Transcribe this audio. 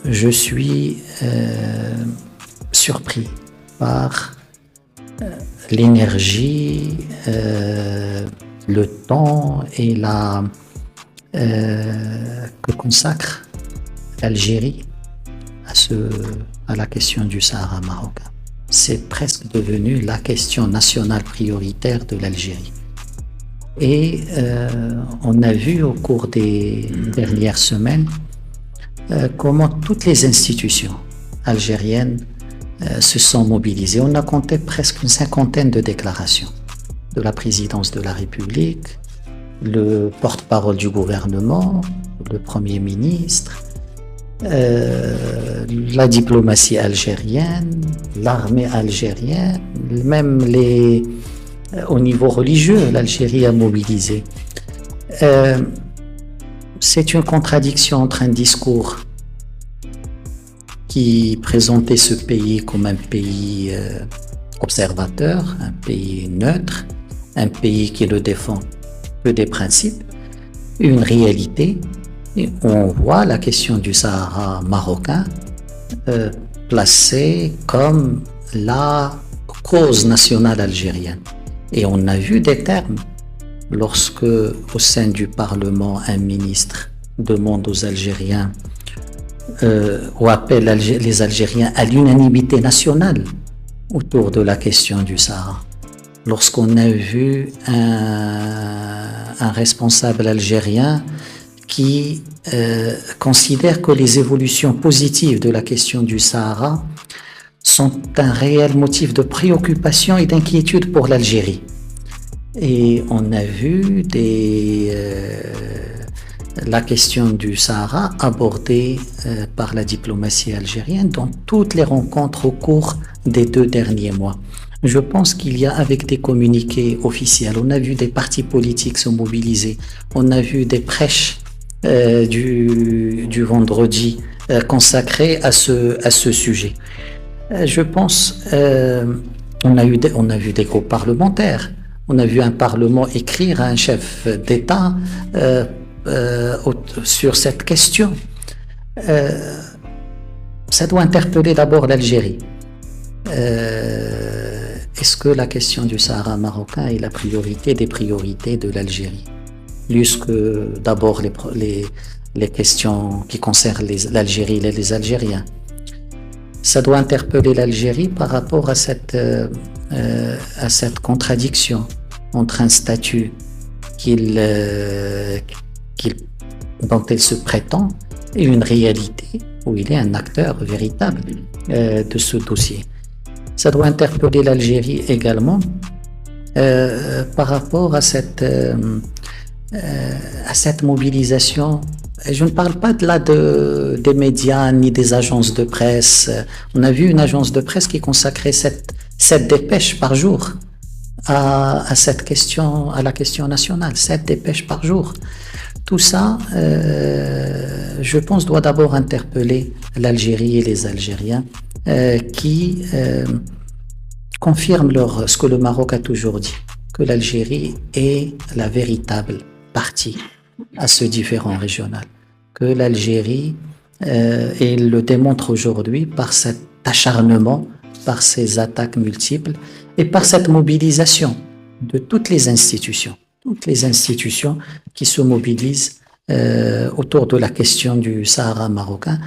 je suis surpris par l'énergie, le temps et que consacre l'Algérie à la question du Sahara marocain. C'est presque devenu la question nationale prioritaire de l'Algérie. Et on a vu au cours des dernières semaines comment toutes les institutions algériennes se sont mobilisées. On a compté presque une cinquantaine de déclarations de la présidence de la République, le porte-parole du gouvernement, le Premier ministre, la diplomatie algérienne, l'armée algérienne, même au niveau religieux, l'Algérie a mobilisé. C'est une contradiction entre un discours qui présentait ce pays comme un pays observateur, un pays neutre, un pays qui ne défend que des principes, une réalité où on voit la question du Sahara marocain placée comme la cause nationale algérienne. Et on a vu des termes lorsque, au sein du Parlement, un ministre demande aux Algériens ou appelle les Algériens à l'unanimité nationale autour de la question du Sahara. Lorsqu'on a vu un responsable algérien qui considère que les évolutions positives de la question du Sahara sont un réel motif de préoccupation et d'inquiétude pour l'Algérie. Et on a vu la question du Sahara abordée par la diplomatie algérienne dans toutes les rencontres au cours des 2 derniers mois. Je pense qu'il y a, avec des communiqués officiels, on a vu des partis politiques se mobiliser, on a vu des prêches du vendredi consacrées à ce sujet. Je pense on a vu des groupes parlementaires, on a vu un parlement écrire à un chef d'État sur cette question. Ça doit interpeller d'abord l'Algérie. Est-ce que la question du Sahara marocain est la priorité des priorités de l'Algérie, plus que d'abord les questions qui concernent l'Algérie et les Algériens? Ça doit interpeller l'Algérie par rapport à cette contradiction entre un statut dont il se prétend et une réalité où il est un acteur véritable de ce dossier. Ça doit interpeller l'Algérie également par rapport à cette mobilisation. Je ne parle pas des médias ni des agences de presse. On a vu une agence de presse qui consacrait 7 dépêches par jour à cette question, à la question nationale. 7 dépêches par jour. Tout ça, je pense, doit d'abord interpeller l'Algérie et les Algériens qui confirment ce que le Maroc a toujours dit, que l'Algérie est la véritable partie à ce différend régional, que l'Algérie, et le démontre aujourd'hui par cet acharnement, par ces attaques multiples et par cette mobilisation de toutes les institutions qui se mobilisent autour de la question du Sahara marocain.